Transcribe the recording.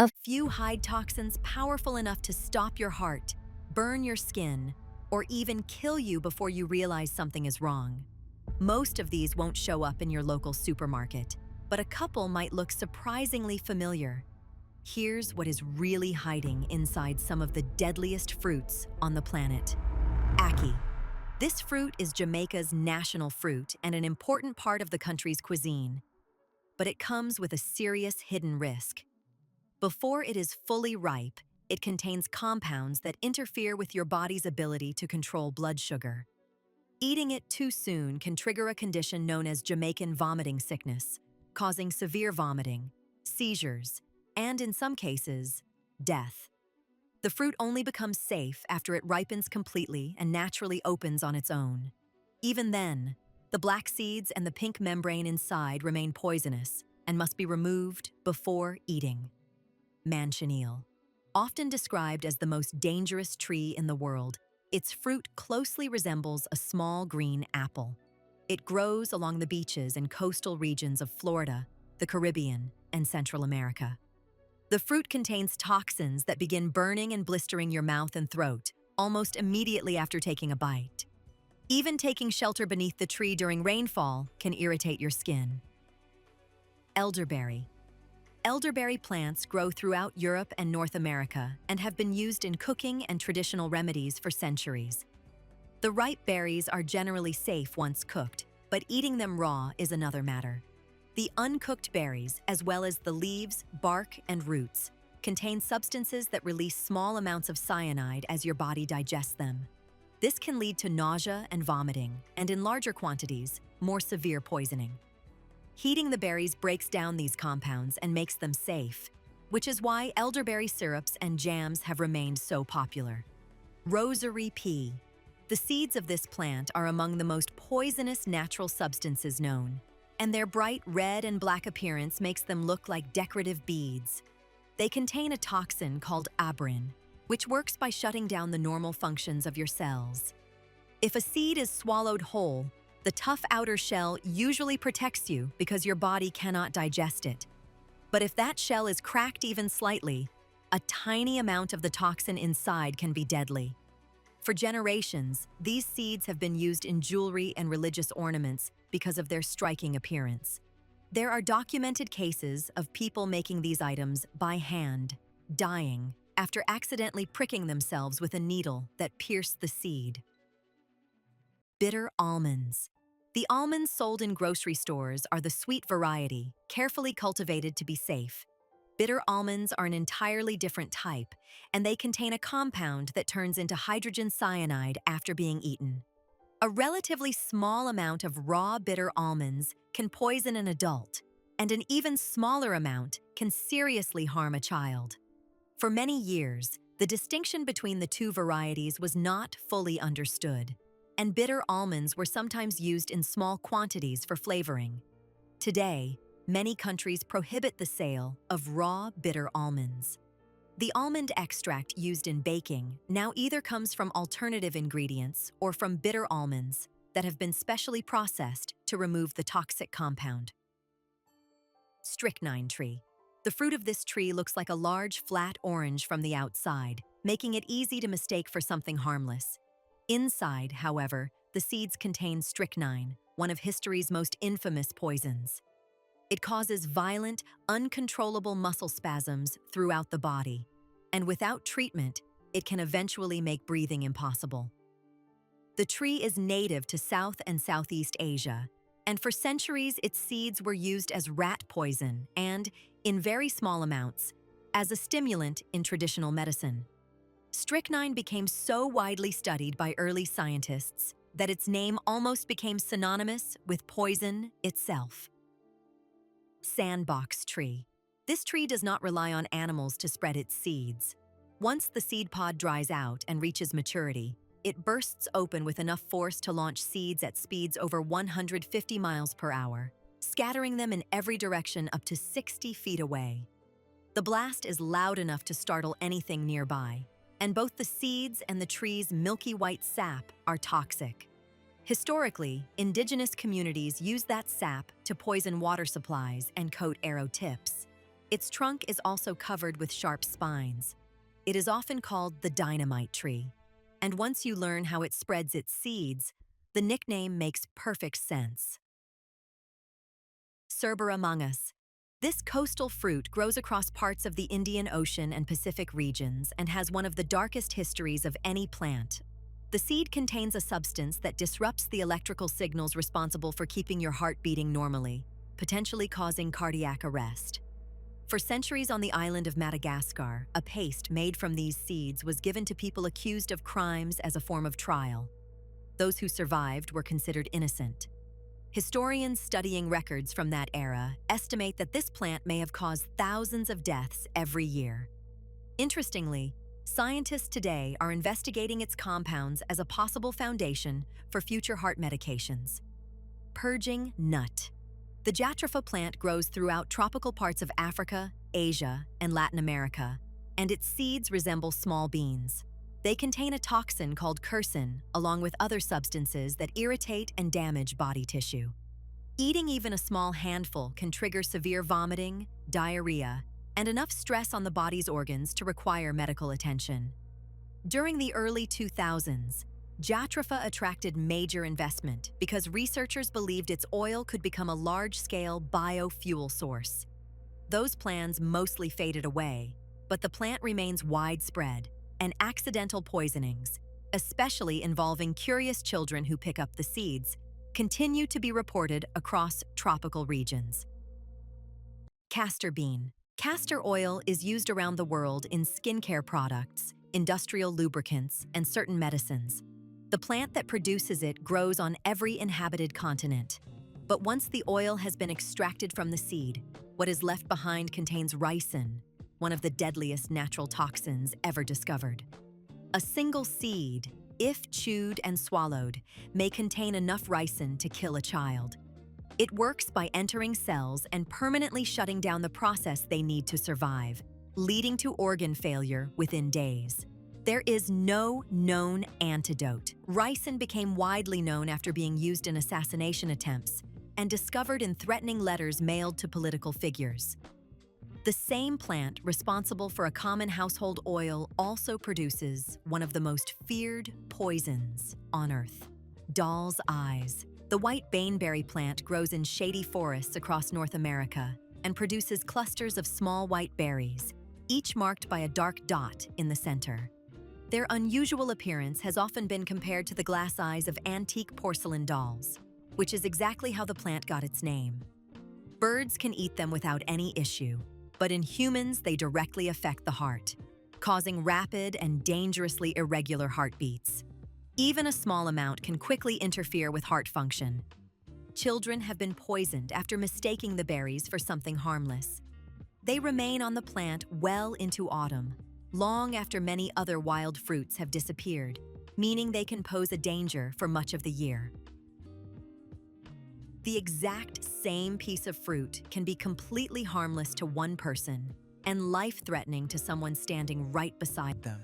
A few hide toxins powerful enough to stop your heart, burn your skin, or even kill you before you realize something is wrong. Most of these won't show up in your local supermarket, but a couple might look surprisingly familiar. Here's what is really hiding inside some of the deadliest fruits on the planet. Ackee. This fruit is Jamaica's national fruit and an important part of the country's cuisine. But it comes with a serious hidden risk. Before it is fully ripe, it contains compounds that interfere with your body's ability to control blood sugar. Eating it too soon can trigger a condition known as Jamaican vomiting sickness, causing severe vomiting, seizures, and in some cases, death. The fruit only becomes safe after it ripens completely and naturally opens on its own. Even then, the black seeds and the pink membrane inside remain poisonous and must be removed before eating. Manchineel. Often described as the most dangerous tree in the world, its fruit closely resembles a small green apple. It grows along the beaches and coastal regions of Florida, the Caribbean, and Central America. The fruit contains toxins that begin burning and blistering your mouth and throat almost immediately after taking a bite. Even taking shelter beneath the tree during rainfall can irritate your skin. Elderberry. Elderberry plants grow throughout Europe and North America and have been used in cooking and traditional remedies for centuries. The ripe berries are generally safe once cooked, but eating them raw is another matter. The uncooked berries, as well as the leaves, bark, and roots, contain substances that release small amounts of cyanide as your body digests them. This can lead to nausea and vomiting, and in larger quantities, more severe poisoning. Heating the berries breaks down these compounds and makes them safe, which is why elderberry syrups and jams have remained so popular. Rosary pea. The seeds of this plant are among the most poisonous natural substances known, and their bright red and black appearance makes them look like decorative beads. They contain a toxin called abrin, which works by shutting down the normal functions of your cells. If a seed is swallowed whole, the tough outer shell usually protects you because your body cannot digest it. But if that shell is cracked even slightly, a tiny amount of the toxin inside can be deadly. For generations, these seeds have been used in jewelry and religious ornaments because of their striking appearance. There are documented cases of people making these items by hand, dying after accidentally pricking themselves with a needle that pierced the seed. Bitter almonds. The almonds sold in grocery stores are the sweet variety, carefully cultivated to be safe. Bitter almonds are an entirely different type, and they contain a compound that turns into hydrogen cyanide after being eaten. A relatively small amount of raw bitter almonds can poison an adult, and an even smaller amount can seriously harm a child. For many years, the distinction between the two varieties was not fully understood, and bitter almonds were sometimes used in small quantities for flavoring. Today, many countries prohibit the sale of raw bitter almonds. The almond extract used in baking now either comes from alternative ingredients or from bitter almonds that have been specially processed to remove the toxic compound. Strychnine tree. The fruit of this tree looks like a large, flat orange from the outside, making it easy to mistake for something harmless. Inside, however, the seeds contain strychnine, one of history's most infamous poisons. It causes violent, uncontrollable muscle spasms throughout the body, and without treatment, it can eventually make breathing impossible. The tree is native to South and Southeast Asia, and for centuries its seeds were used as rat poison and, in very small amounts, as a stimulant in traditional medicine. Strychnine became so widely studied by early scientists that its name almost became synonymous with poison itself. Sandbox tree. This tree does not rely on animals to spread its seeds. Once the seed pod dries out and reaches maturity, it bursts open with enough force to launch seeds at speeds over 150 miles per hour, scattering them in every direction up to 60 feet away. The blast is loud enough to startle anything nearby, and both the seeds and the tree's milky white sap are toxic. Historically, indigenous communities used that sap to poison water supplies and coat arrow tips. Its trunk is also covered with sharp spines. It is often called the dynamite tree. And once you learn how it spreads its seeds, the nickname makes perfect sense. Cerbera manghas. This coastal fruit grows across parts of the Indian Ocean and Pacific regions and has one of the darkest histories of any plant. The seed contains a substance that disrupts the electrical signals responsible for keeping your heart beating normally, potentially causing cardiac arrest. For centuries on the island of Madagascar, a paste made from these seeds was given to people accused of crimes as a form of trial. Those who survived were considered innocent. Historians studying records from that era estimate that this plant may have caused thousands of deaths every year. Interestingly, scientists today are investigating its compounds as a possible foundation for future heart medications. Purging nut. The jatropha plant grows throughout tropical parts of Africa, Asia, and Latin America, and its seeds resemble small beans. They contain a toxin called quercetin, along with other substances that irritate and damage body tissue. Eating even a small handful can trigger severe vomiting, diarrhea, and enough stress on the body's organs to require medical attention. During the early 2000s, jatropha attracted major investment because researchers believed its oil could become a large-scale biofuel source. Those plans mostly faded away, but the plant remains widespread, and accidental poisonings, especially involving curious children who pick up the seeds, continue to be reported across tropical regions. Castor bean. Castor oil is used around the world in skincare products, industrial lubricants, and certain medicines. The plant that produces it grows on every inhabited continent. But once the oil has been extracted from the seed, what is left behind contains ricin, one of the deadliest natural toxins ever discovered. A single seed, if chewed and swallowed, may contain enough ricin to kill a child. It works by entering cells and permanently shutting down the process they need to survive, leading to organ failure within days. There is no known antidote. Ricin became widely known after being used in assassination attempts and discovered in threatening letters mailed to political figures. The same plant responsible for a common household oil also produces one of the most feared poisons on Earth: doll's eyes. The white baneberry plant grows in shady forests across North America and produces clusters of small white berries, each marked by a dark dot in the center. Their unusual appearance has often been compared to the glass eyes of antique porcelain dolls, which is exactly how the plant got its name. Birds can eat them without any issue, but in humans they directly affect the heart, causing rapid and dangerously irregular heartbeats. Even a small amount can quickly interfere with heart function. Children have been poisoned after mistaking the berries for something harmless. They remain on the plant well into autumn, long after many other wild fruits have disappeared, meaning they can pose a danger for much of the year. The exact same piece of fruit can be completely harmless to one person and life-threatening to someone standing right beside them.